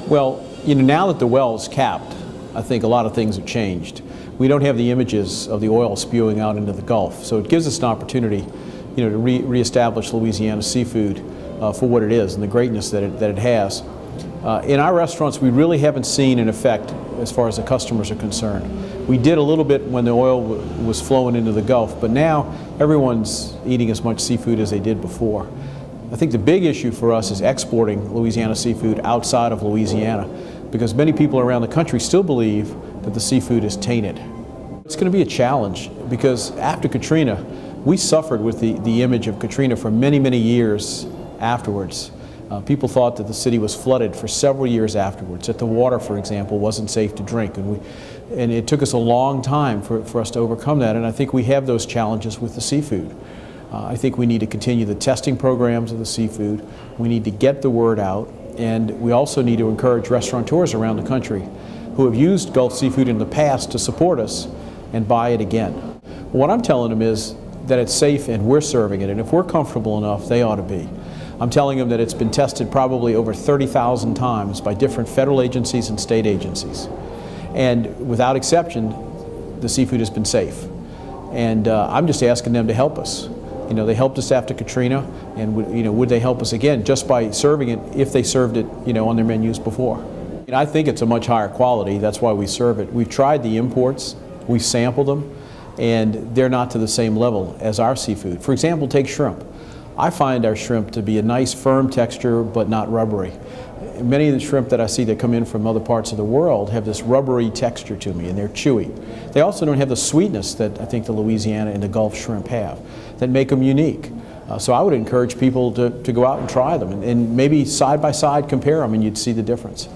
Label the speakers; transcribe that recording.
Speaker 1: Well, now that the well is capped, I think a lot of things have changed. We don't have the images of the oil spewing out into the Gulf, so it gives us an opportunity, to reestablish Louisiana seafood for what it is and the greatness that it has. In our restaurants, we really haven't seen an effect as far as the customers are concerned. We did a little bit when the oil was flowing into the Gulf, but now everyone's eating as much seafood as they did before. I think the big issue for us is exporting Louisiana seafood outside of Louisiana, because many people around the country still believe that the seafood is tainted. It's going to be a challenge because after Katrina, we suffered with the image of Katrina for many, many years afterwards. People thought that the city was flooded for several years afterwards, that the water, for example, wasn't safe to drink. And it took us a long time for us to overcome that, and I think we have those challenges with the seafood. I think we need to continue the testing programs of the seafood. We need to get the word out, and we also need to encourage restaurateurs around the country who have used Gulf seafood in the past to support us and buy it again. What I'm telling them is that it's safe and we're serving it, and if we're comfortable enough, they ought to be. I'm telling them that it's been tested probably over 30,000 times by different federal agencies and state agencies. And without exception, the seafood has been safe. And I'm just asking them to help us. They helped us after Katrina, and would they help us again just by serving it if they served it, on their menus before? And I think it's a much higher quality. That's why we serve it. We've tried the imports, we sampled them, and they're not to the same level as our seafood. For example, take shrimp. I find our shrimp to be a nice firm texture but not rubbery. Many of the shrimp that I see that come in from other parts of the world have this rubbery texture to me, and they're chewy. They also don't have the sweetness that I think the Louisiana and the Gulf shrimp have that make them unique. So I would encourage people to go out and try them and maybe side by side compare them, and you'd see the difference.